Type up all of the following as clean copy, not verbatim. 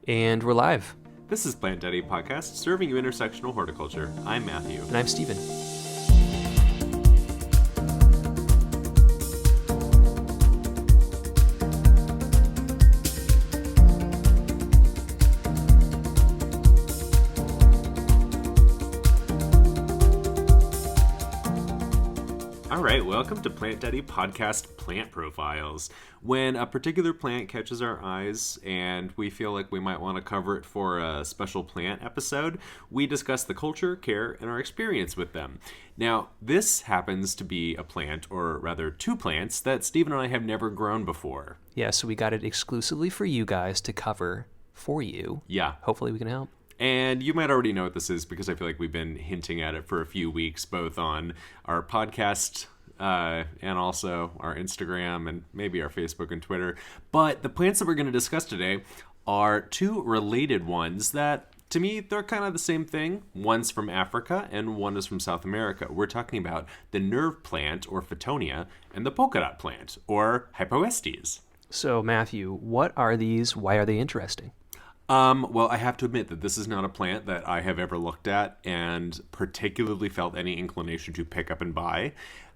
And we're live. This is Plant Daddy Podcast, serving you intersectional horticulture. I'm Matthew. And I'm Steven. Alright, welcome to Plant Daddy Podcast Plant Profiles. When a particular plant catches our eyes and we feel like we might want to cover it for a special plant episode, we discuss the culture, care, and our experience with them. Now, this happens to be a plant, or rather two plants, that Steven and I have never grown before. Yeah, so we got it exclusively for you guys to cover for you. Yeah. Hopefully we can help. And you might already know what this is because I feel like we've been hinting at it for a few weeks, both on our podcast and also our Instagram and maybe our Facebook and Twitter. But the plants that we're going to discuss today are two related ones that, to me, they're kind of the same thing. One's from Africa and one is from South America. We're talking about the nerve plant, or Fittonia, and the polka dot plant, or Hypoestes. So, Matthew, what are these? Why are they interesting? Well, I have to admit that this is not a plant that I have ever looked at and particularly felt any inclination to pick up and buy.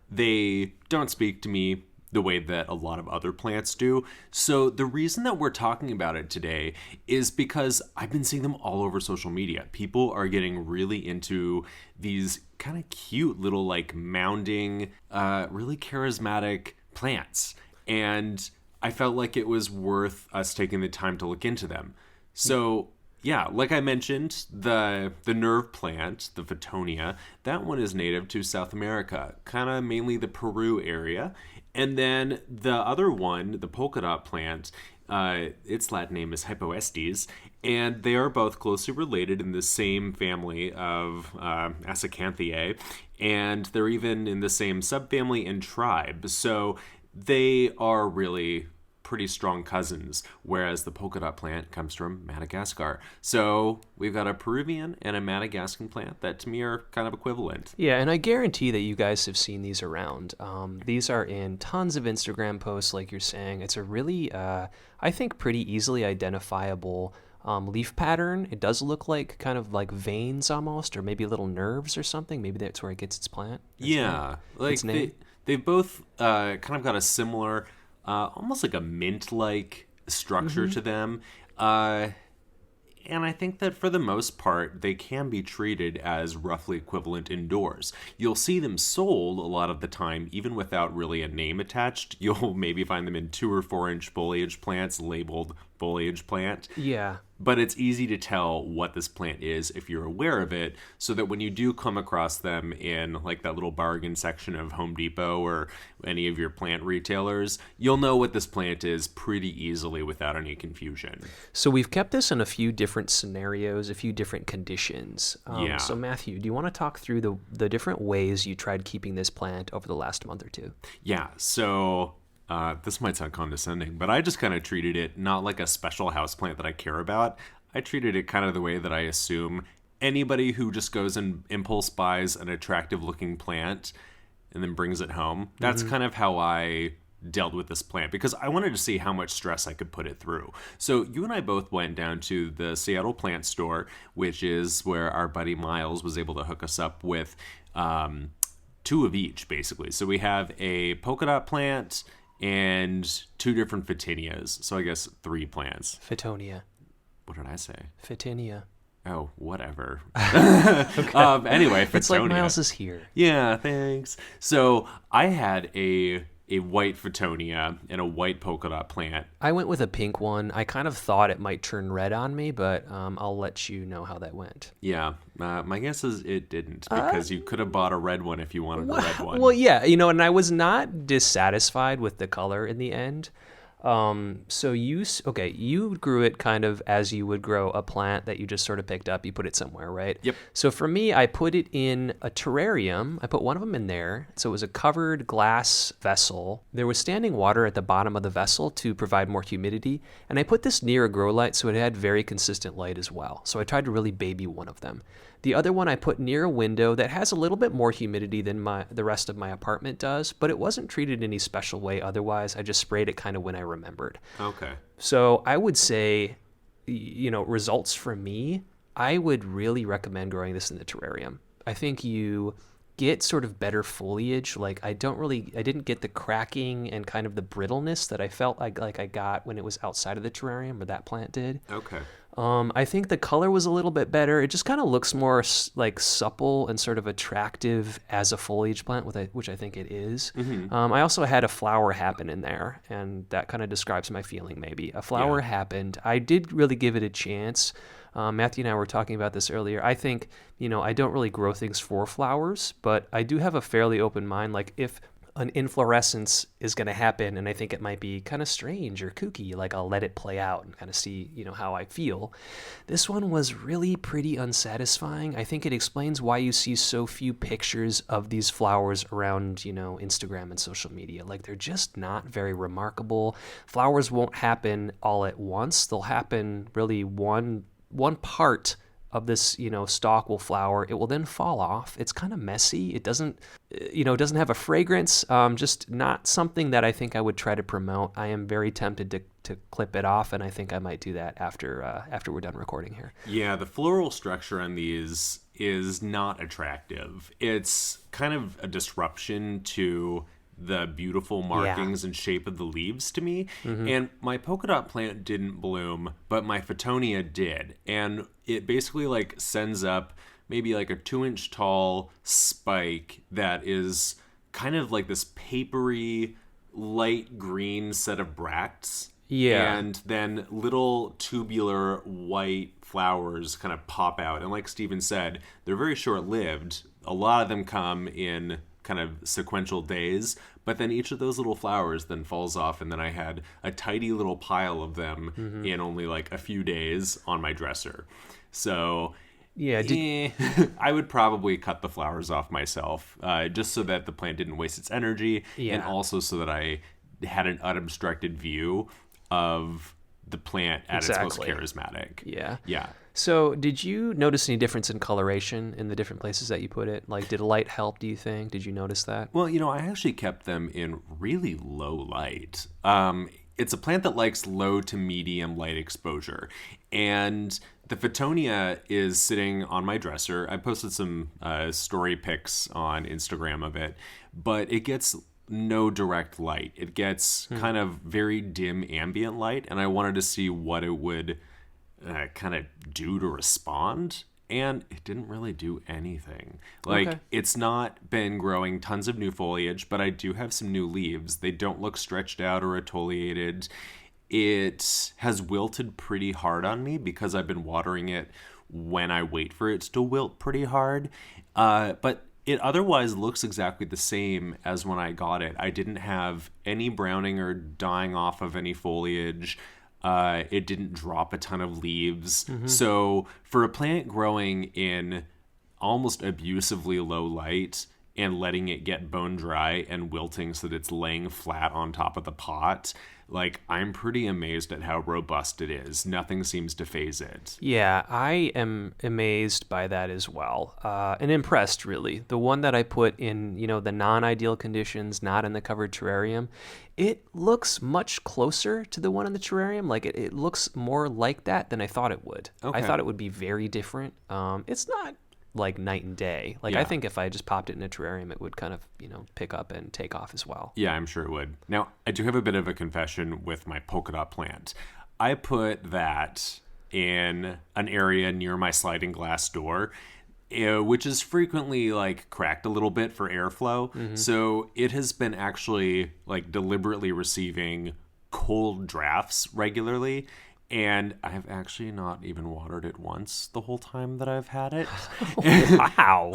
They don't speak to me the way that a lot of other plants do. So the reason that we're talking about it today is because I've been seeing them all over social media. People are getting really into these kind of cute little like mounding, really charismatic plants. And I felt like it was worth us taking the time to look into them. So, yeah, like I mentioned, the nerve plant, the Fittonia, that one is native to South America, kind of mainly the Peru area. And then the other one, the polka dot plant, its Latin name is Hypoestes, and they are both closely related in the same family of Acanthaceae, and they're even in the same subfamily and tribe. So they are really pretty strong cousins, whereas the polka dot plant comes from Madagascar. So we've got a Peruvian and a Madagascan plant that to me are kind of equivalent. Yeah, and I guarantee that you guys have seen these around. These are in tons of Instagram posts, like you're saying. It's a really, I think, pretty easily identifiable leaf pattern. It does look like kind of like veins almost, or maybe little nerves or something. Maybe that's where it gets its plant. Yeah, like they've both kind of got a similar almost like a mint-like structure to them. And I think that for the most part, they can be treated as roughly equivalent indoors. You'll see them sold a lot of the time, even without really a name attached. You'll maybe find them in 2 or 4 inch foliage plants labeled foliage plant. Yeah. But it's easy to tell what this plant is if you're aware of it, so that when you do come across them in like that little bargain section of Home Depot or any of your plant retailers, you'll know what this plant is pretty easily without any confusion. So we've kept this in a few different scenarios, a few different conditions. Yeah. So Matthew, do you want to talk through the different ways you tried keeping this plant over the last month or two? Yeah, so this might sound condescending, but I just kind of treated it not like a special houseplant that I care about. I treated it kind of the way that I assume anybody who just goes and impulse buys an attractive looking plant and then brings it home. That's kind of how I dealt with this plant, because I wanted to see how much stress I could put it through. So you and I both went down to the Seattle plant store, which is where our buddy Miles was able to hook us up with 2 of each, basically. So we have a polka dot plant and 2 different Fittonias. So I guess 3 plants. Fittonia. What did I say? Fittonia. Oh, whatever. Anyway, Fittonia. It's like Miles is here. Yeah, thanks. So I had a white Fittonia and a white polka dot plant. I went with a pink one. I kind of thought it might turn red on me, but I'll let you know how that went. Yeah, my guess is it didn't, because you could have bought a red one if you wanted a red one. Well, yeah, and I was not dissatisfied with the color in the end. So you grew it kind of as you would grow a plant that you just sort of picked up. You put it somewhere, right? Yep. So for me, I put it in a terrarium. I put one of them in there. So it was a covered glass vessel. There was standing water at the bottom of the vessel to provide more humidity. And I put this near a grow light so it had very consistent light as well. So I tried to really baby one of them. The other one I put near a window that has a little bit more humidity than the rest of my apartment does, but it wasn't treated any special way otherwise. I just sprayed it kind of when I remembered. Okay. So I would say results for me, I would really recommend growing this in the terrarium. I think you get sort of better foliage. Like I didn't get the cracking and kind of the brittleness that I felt like I got when it was outside of the terrarium, or that plant did. Okay. I think the color was a little bit better. It just kind of looks more like supple and sort of attractive as a foliage plant, which I think it is. Mm-hmm. I also had a flower happen in there, and that kind of describes my feeling maybe. A flower happened. I did really give it a chance. Matthew and I were talking about this earlier. I think, I don't really grow things for flowers, but I do have a fairly open mind. Like if an inflorescence is going to happen and I think it might be kind of strange or kooky, like I'll let it play out and kind of see, how I feel. This one was really pretty unsatisfying. I think it explains why you see so few pictures of these flowers around, Instagram and social media. Like they're just not very remarkable. Flowers won't happen all at once. They'll happen really one part of this, stalk will flower. It will then fall off. It's kind of messy. It doesn't have a fragrance. Just not something that I think I would try to promote. I am very tempted to clip it off, and I think I might do that after we're done recording here. Yeah, the floral structure on these is not attractive. It's kind of a disruption to the beautiful markings and shape of the leaves to me. Mm-hmm. And my polka dot plant didn't bloom, but my Fittonia did. And it basically sends up maybe a 2-inch tall spike that is kind of like this papery light green set of bracts. Yeah. And then little tubular white flowers kind of pop out. And like Steven said, they're very short-lived. A lot of them come in kind of sequential days, but then each of those little flowers then falls off, and then I had a tidy little pile of them in only a few days on my dresser. So yeah, I would probably cut the flowers off myself, just so that the plant didn't waste its energy, and also so that I had an unobstructed view of the plant at its most charismatic. Yeah. So did you notice any difference in coloration in the different places that you put it? Did light help, do you think? Did you notice that? Well, I actually kept them in really low light. It's a plant that likes low to medium light exposure. And the Fittonia is sitting on my dresser. I posted some story pics on Instagram of it, but it gets no direct light. It gets kind of very dim ambient light, and I wanted to see what it would kind of do to respond, and it didn't really do anything. It's not been growing tons of new foliage, but I do have some new leaves. They don't look stretched out or atoliated. It has wilted pretty hard on me because I've been watering it when I wait for it to wilt pretty hard, but it otherwise looks exactly the same as when I got it. I didn't have any browning or dying off of any foliage. It didn't drop a ton of leaves. Mm-hmm. So for a plant growing in almost abusively low light and letting it get bone dry and wilting so that it's laying flat on top of the pot, I'm pretty amazed at how robust it is. Nothing seems to phase it. Yeah, I am amazed by that as well, and impressed, really. The one that I put in, the non-ideal conditions, not in the covered terrarium, it looks much closer to the one in the terrarium. It looks more like that than I thought it would. Okay. I thought it would be very different. It's not night and day. I think if I just popped it in a terrarium, it would kind of, pick up and take off as well. Yeah, I'm sure it would. Now, I do have a bit of a confession with my polka dot plant. I put that in an area near my sliding glass door, which is frequently cracked a little bit for airflow. Mm-hmm. So it has been actually deliberately receiving cold drafts regularly. And I've actually not even watered it once the whole time that I've had it. Wow.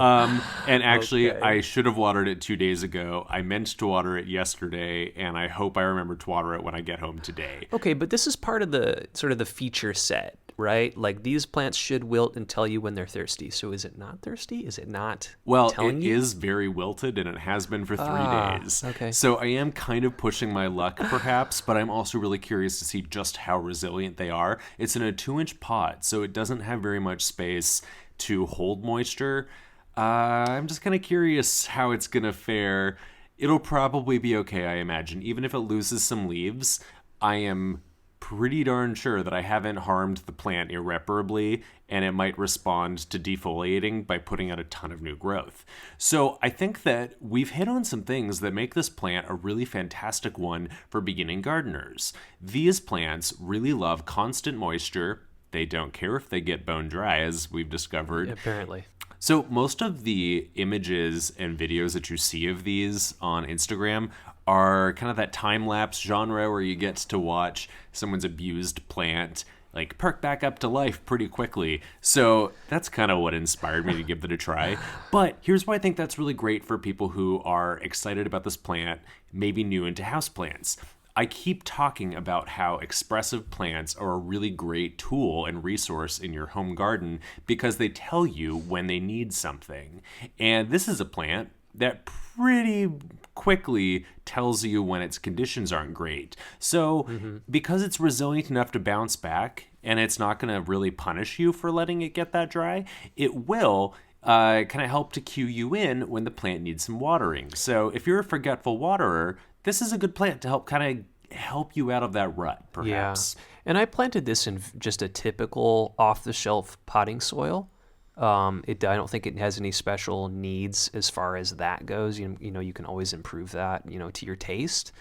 And actually, I should have watered it 2 days ago. I meant to water it yesterday, and I hope I remember to water it when I get home today. Okay, but this is part of the sort of the feature set, right? These plants should wilt and tell you when they're thirsty. So is it not thirsty? Is it not telling you? It is very wilted, and it has been for 3 days. Okay. So I am kind of pushing my luck, perhaps, but I'm also really curious to see just how resilient they are. It's in a 2-inch pot, so it doesn't have very much space to hold moisture. I'm just kind of curious how it's going to fare. It'll probably be okay, I imagine. Even if it loses some leaves, I am pretty darn sure that I haven't harmed the plant irreparably, and it might respond to defoliating by putting out a ton of new growth. So I think that we've hit on some things that make this plant a really fantastic one for beginning gardeners. These plants really love constant moisture. They don't care if they get bone dry, as we've discovered. Apparently. So most of the images and videos that you see of these on Instagram are kind of that time-lapse genre where you get to watch someone's abused plant like perk back up to life pretty quickly. So that's kind of what inspired me to give it a try. But here's why I think that's really great for people who are excited about this plant, maybe new into houseplants. I keep talking about how expressive plants are a really great tool and resource in your home garden because they tell you when they need something. And this is a plant that pretty quickly tells you when its conditions aren't great. So because it's resilient enough to bounce back and it's not going to really punish you for letting it get that dry, it will kind of help to cue you in when the plant needs some watering. So if you're a forgetful waterer, this is a good plant to help you out of that rut, perhaps. Yeah. And I planted this in just a typical off-the-shelf potting soil. I don't think it has any special needs as far as that goes. You know, you can always improve that, to your taste.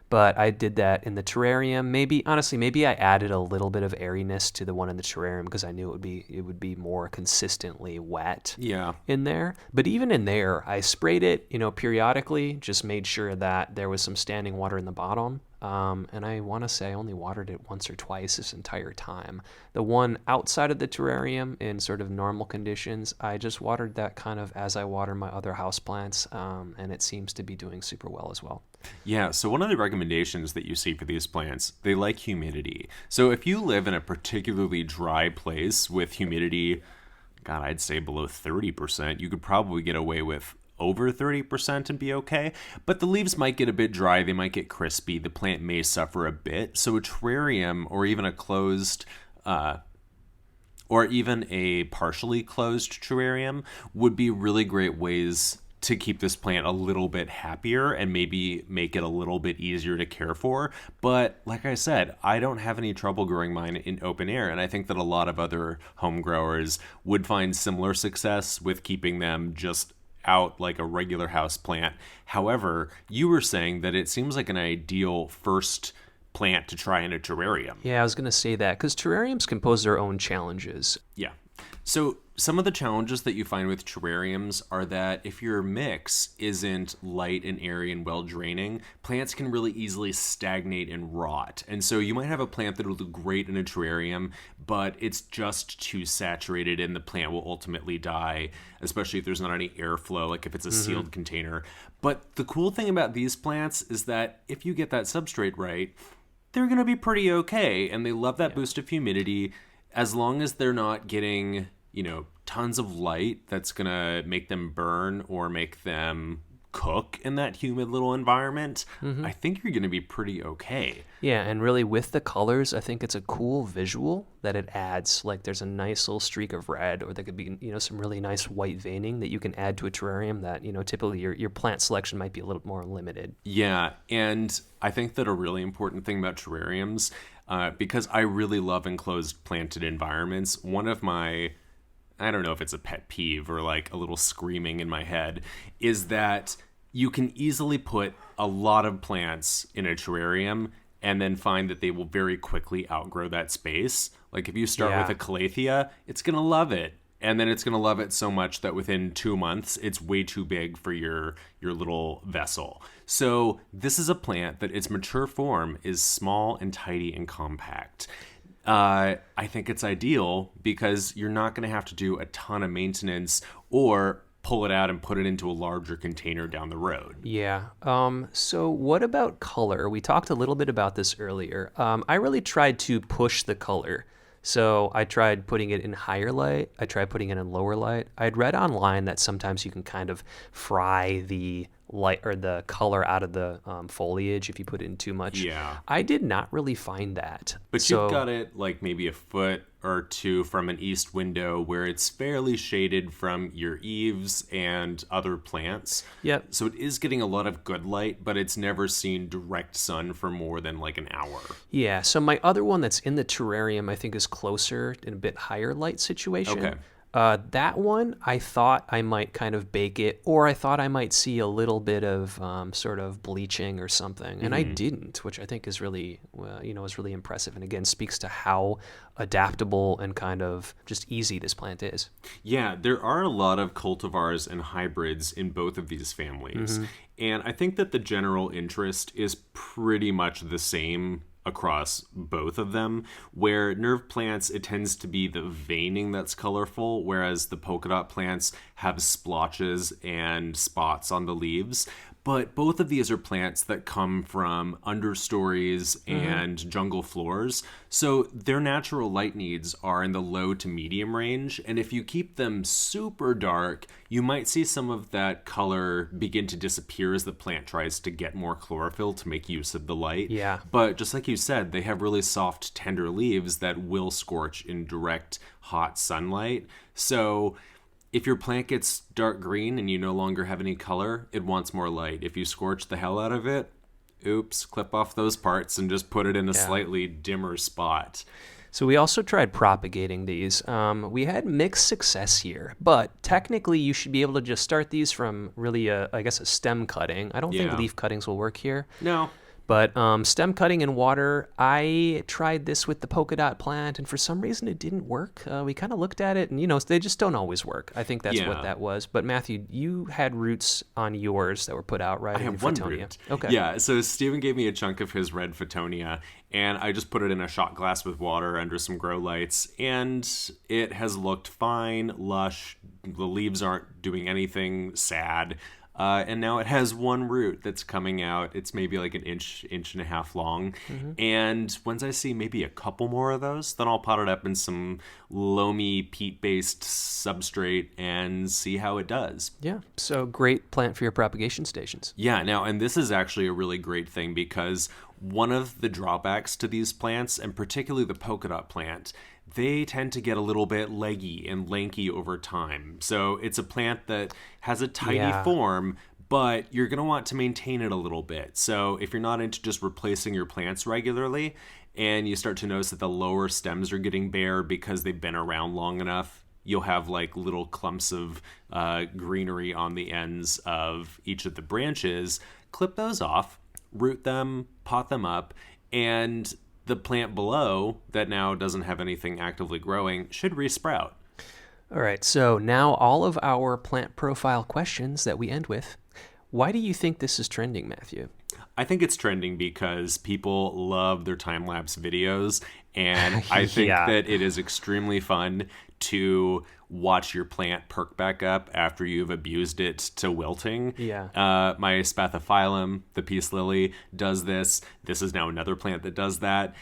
But I did that in the terrarium. Maybe I added a little bit of airiness to the one in the terrarium because I knew it would be more consistently wet. Yeah. In there. But even in there, I sprayed it, periodically. Just made sure that there was some standing water in the bottom. And I want to say I only watered it once or twice this entire time. The one outside of the terrarium in sort of normal conditions, I just watered that kind of as I water my other houseplants, and it seems to be doing super well as well. Yeah, so one of the recommendations that you see for these plants, they like humidity. So if you live in a particularly dry place with humidity, God, I'd say below 30%, you could probably get away with over 30% and be okay, but the leaves might get a bit dry, they might get crispy, the plant may suffer a bit. So a terrarium or even a closed or even a partially closed terrarium would be really great ways to keep this plant a little bit happier and maybe make it a little bit easier to care for. But like I said, I don't have any trouble growing mine in open air, and I think that a lot of other home growers would find similar success with keeping them just out like a regular house plant. However, you were saying that it seems like an ideal first plant to try in a terrarium. Yeah, I was going to say that because terrariums can pose their own challenges. Yeah. So some of the challenges that you find with terrariums are that if your mix isn't light and airy and well draining, plants can really easily stagnate and rot. And so you might have a plant that will do great in a terrarium, but it's just too saturated and the plant will ultimately die, especially if there's not any airflow, like if it's a sealed container. But the cool thing about these plants is that if you get that substrate right, they're going to be pretty okay. And they love that boost of humidity as long as they're not getting, tons of light that's going to make them burn or make them cook in that humid little environment. I think you're going to be pretty okay. Yeah, and really with the colors, I think it's a cool visual that it adds. Like there's a nice little streak of red, or there could be, some really nice white veining that you can add to a terrarium that, typically your plant selection might be a little more limited. Yeah, and I think that a really important thing about terrariums, because I really love enclosed planted environments, one of my, I don't know if it's a pet peeve or like a little screaming in my head, is that you can easily put a lot of plants in a terrarium and then find that they will very quickly outgrow that space. Like if you start with a calathea, it's going to love it. And then it's going to love it so much that within 2 months, it's way too big for your little vessel. So this is a plant that its mature form is small and tidy and compact. I think it's ideal because you're not going to have to do a ton of maintenance or pull it out and put it into a larger container down the road. Yeah. So what about color? We talked a little bit about this earlier. I really tried to push the color. So I tried putting it in higher light. I tried putting it in lower light. I'd read online that sometimes you can kind of fry the light or the color out of the foliage if you put it in too much. Yeah. I did not really find that. But you've got it like maybe a foot or two from an east window where it's fairly shaded from your eaves and other plants. Yep. So it is getting a lot of good light, but it's never seen direct sun for more than like an hour. Yeah, so my other one that's in the terrarium, I think, is closer in a bit higher light situation. Okay. That one, I thought I might kind of bake it, or I thought I might see a little bit of sort of bleaching or something, and I didn't, which I think is really, is really impressive, and again speaks to how adaptable and kind of just easy this plant is. Yeah, there are a lot of cultivars and hybrids in both of these families, and I think that the general interest is pretty much the same across both of them. Where nerve plants, it tends to be the veining that's colorful, whereas the polka dot plants have splotches and spots on the leaves. But both of these are plants that come from understories and jungle floors. So their natural light needs are in the low to medium range. And if you keep them super dark, you might see some of that color begin to disappear as the plant tries to get more chlorophyll to make use of the light. Yeah. But just like you said, they have really soft, tender leaves that will scorch in direct, hot sunlight. So if your plant gets dark green and you no longer have any color, it wants more light. If you scorch the hell out of it, oops, clip off those parts and just put it in a slightly dimmer spot. So we also tried propagating these. We had mixed success here, but technically you should be able to just start these from really, a stem cutting. I don't think leaf cuttings will work here. No. But stem cutting in water, I tried this with the polka dot plant, and for some reason it didn't work. We kind of looked at it, and they just don't always work. I think that's what that was. But Matthew, you had roots on yours that were put out, right? I have one root. Okay. Yeah, so Steven gave me a chunk of his red Fittonia, and I just put it in a shot glass with water under some grow lights, and it has looked fine, lush. The leaves aren't doing anything sad. And now it has one root that's coming out. It's maybe like an inch and a half long. And once I see maybe a couple more of those, then I'll pot it up in some loamy peat-based substrate and see how it does. Yeah, so great plant for your propagation stations. Yeah, now, and this is actually a really great thing because one of the drawbacks to these plants, and particularly the polka dot plant, they tend to get a little bit leggy and lanky over time. So it's a plant that has a tidy form, but you're going to want to maintain it a little bit. So if you're not into just replacing your plants regularly, and you start to notice that the lower stems are getting bare because they've been around long enough, you'll have like little clumps of greenery on the ends of each of the branches. Clip those off, root them, pot them up, and the plant below that now doesn't have anything actively growing should resprout. All right, so now all of our plant profile questions that we end with. Why do you think this is trending, Matthew? I think it's trending because people love their time-lapse videos, and I think that it is extremely fun to watch your plant perk back up after you've abused it to wilting. Yeah. My spathiphyllum, the peace lily, does this. This is now another plant that does that.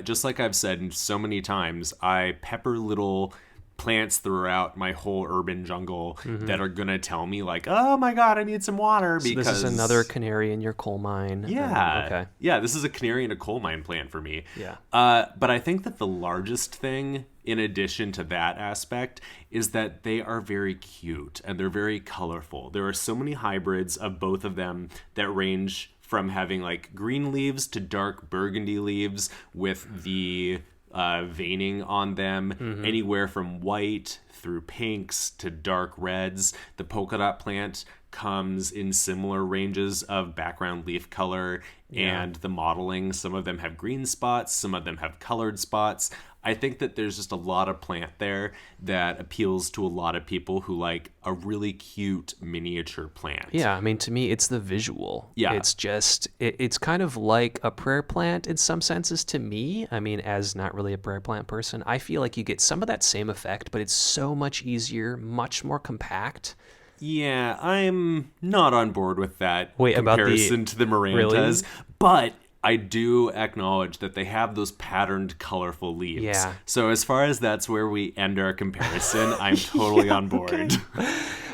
Just like I've said so many times, I pepper little plants throughout my whole urban jungle that are going to tell me like, oh my God, I need some water. So because this is another canary in your coal mine. Yeah. Okay. Yeah, this is a canary in a coal mine plant for me. Yeah. But I think that the largest thing, in addition to that aspect, is that they are very cute and they're very colorful. There are so many hybrids of both of them that range from having like green leaves to dark burgundy leaves with the veining on them, anywhere from white through pinks to dark reds. The polka dot plant comes in similar ranges of background leaf color and the modeling. Some of them have green spots, some of them have colored spots. I think that there's just a lot of plant there that appeals to a lot of people who like a really cute miniature plant. Yeah, I mean, to me, it's the visual. Yeah. It's just, it's kind of like a prayer plant in some senses to me. I mean, as not really a prayer plant person, I feel like you get some of that same effect, but it's so much easier, much more compact. Yeah, I'm not on board with that Wait, comparison to the Mirantas, Really? but I do acknowledge that they have those patterned, colorful leaves. Yeah. So as far as that's where we end our comparison, I'm totally on board.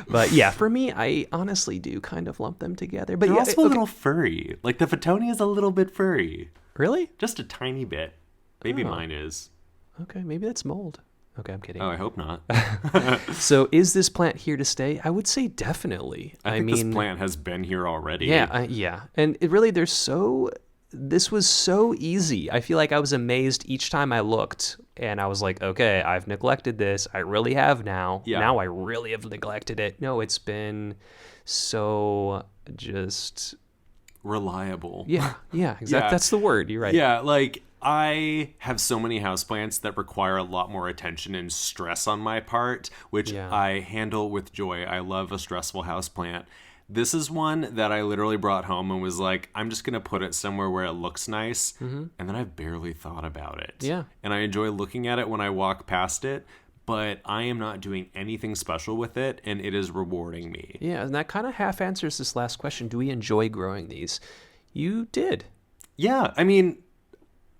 But yeah, for me, I honestly do kind of lump them together. But They're yeah, also a little furry. Like the Fittonia is a little bit furry. Really? Just a tiny bit. Maybe mine is. Okay, maybe that's mold. Okay, I'm kidding. Oh, I hope not. So is this plant here to stay? I would say definitely. I think this plant has been here already. Yeah. And it really, this was so easy. I feel like I was amazed each time I looked, and I was like, okay, I've neglected this. I really have now. Yeah. Now I really have neglected it. No, it's been so just... reliable. Yeah, exactly. Yeah. That's the word. You're right. Yeah, like I have so many houseplants that require a lot more attention and stress on my part, which I handle with joy. I love a stressful houseplant. This is one that I literally brought home and was like, I'm just going to put it somewhere where it looks nice. Mm-hmm. And then I've barely thought about it. Yeah. And I enjoy looking at it when I walk past it, but I am not doing anything special with it, and it is rewarding me. Yeah, and that kind of half answers this last question. Do we enjoy growing these? You did. Yeah, I mean,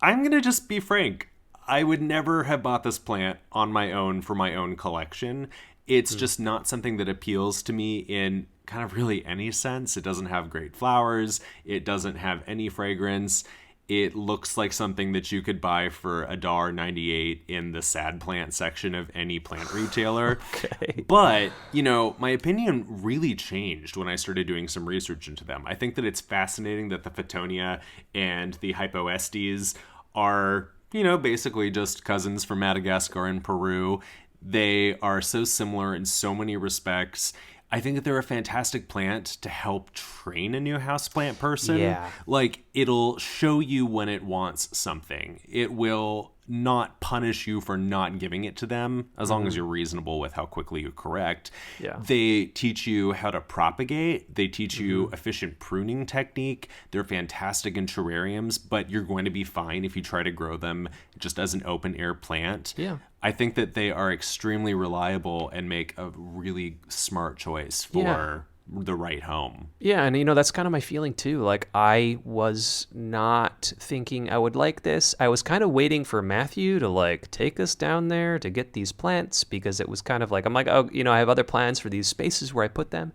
I'm going to just be frank. I would never have bought this plant on my own for my own collection. It's just not something that appeals to me in kind of really any sense. It doesn't have great flowers. It doesn't have any fragrance. It looks like something that you could buy for $1.98 in the sad plant section of any plant retailer. Okay. But, my opinion really changed when I started doing some research into them. I think that it's fascinating that the Fittonia and the Hypoestes are, basically just cousins from Madagascar and Peru. They are so similar in so many respects. I think that they're a fantastic plant to help train a new houseplant person. Yeah. Like, it'll show you when it wants something. It will not punish you for not giving it to them, as long as you're reasonable with how quickly you correct. Yeah. They teach you how to propagate. They teach you efficient pruning technique. They're fantastic in terrariums, but you're going to be fine if you try to grow them just as an open air plant. Yeah. I think that they are extremely reliable and make a really smart choice for the right home. Yeah, and that's kind of my feeling too. Like, I was not thinking I would like this. I was kind of waiting for Matthew to take us down there to get these plants, because it was kind of like, I'm like, oh, I have other plans for these spaces where I put them.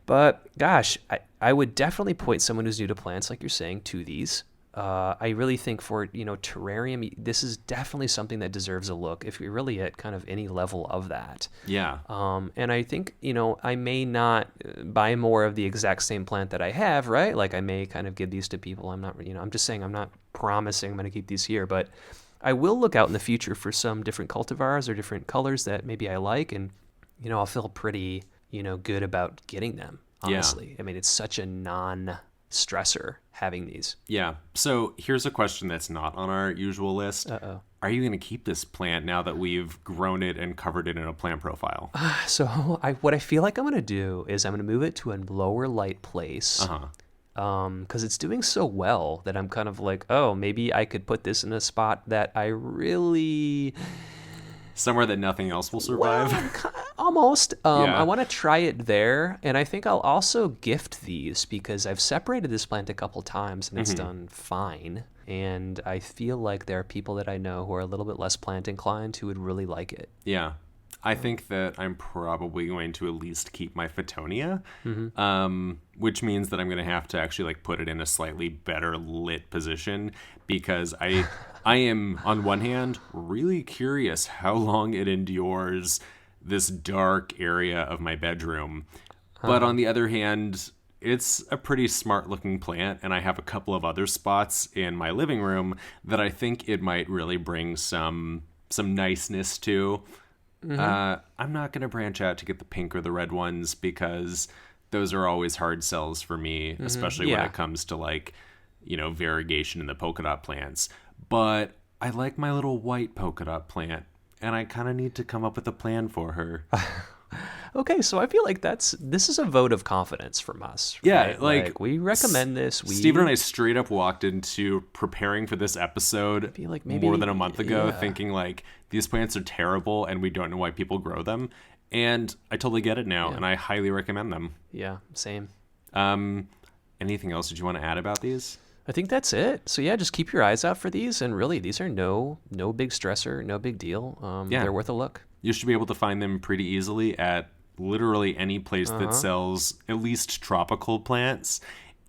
But gosh, I would definitely point someone who's new to plants, like you're saying, to these. I really think for, terrarium, this is definitely something that deserves a look if you're really at kind of any level of that. Yeah. And I think, I may not buy more of the exact same plant that I have, right? Like, I may kind of give these to people. I'm not, I'm just saying I'm not promising I'm going to keep these here, but I will look out in the future for some different cultivars or different colors that maybe I like. And, I'll feel pretty, good about getting them, honestly. I mean, it's such a non-stressor having these. Yeah. So here's a question that's not on our usual list. Uh-oh. Are you going to keep this plant now that we've grown it and covered it in a plant profile? So what I feel like I'm going to do is I'm going to move it to a lower light place. Because it's doing so well that I'm kind of like, oh, maybe I could put this in a spot that I really... Somewhere that nothing else will survive? Well, almost. I want to try it there, and I think I'll also gift these, because I've separated this plant a couple times, and it's done fine. And I feel like there are people that I know who are a little bit less plant inclined who would really like it. Yeah. I think that I'm probably going to at least keep my Fittonia, which means that I'm going to have to actually put it in a slightly better lit position, because I am, on one hand, really curious how long it endures this dark area of my bedroom. But on the other hand, it's a pretty smart looking plant, and I have a couple of other spots in my living room that I think it might really bring some niceness to. I'm not going to branch out to get the pink or the red ones, because those are always hard sells for me, especially when it comes to variegation in the polka dot plants. But I like my little white polka dot plant, and I kind of need to come up with a plan for her. Okay, so I feel like this is a vote of confidence from us. Yeah, right? We recommend this. Steven and I straight up walked into preparing for this episode more than a month ago, thinking these plants are terrible and we don't know why people grow them. And I totally get it now, and I highly recommend them. Yeah, same. Anything else that you want to add about these? I think that's it. So just keep your eyes out for these, and really, these are no big stressor, no big deal. They're worth a look. You should be able to find them pretty easily at literally any place that sells at least tropical plants.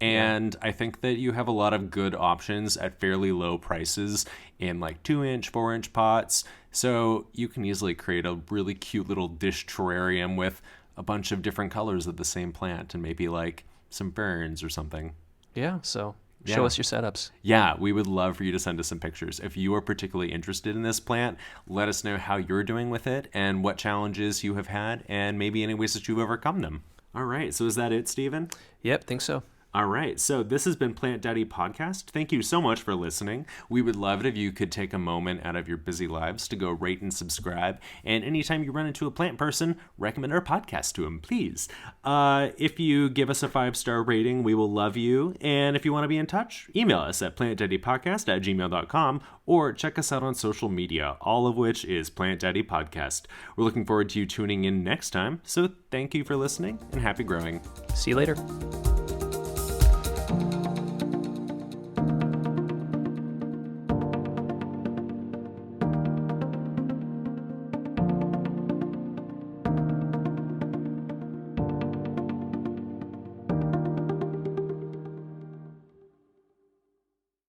And I think that you have a lot of good options at fairly low prices in like 2-inch, 4-inch pots. So you can easily create a really cute little dish terrarium with a bunch of different colors of the same plant and maybe like some ferns or something. Yeah, so show us your setups. Yeah, we would love for you to send us some pictures. If you are particularly interested in this plant, let us know how you're doing with it and what challenges you have had and maybe any ways that you've overcome them. All right, so is that it, Stephen? Yep, think so. All right, so this has been Plant Daddy Podcast. Thank you so much for listening. We would love it if you could take a moment out of your busy lives to go rate and subscribe. And anytime you run into a plant person, recommend our podcast to them, please. If you give us a 5-star rating, we will love you. And if you want to be in touch, email us at plantdaddypodcast@gmail.com or check us out on social media, all of which is Plant Daddy Podcast. We're looking forward to you tuning in next time. So thank you for listening and happy growing. See you later.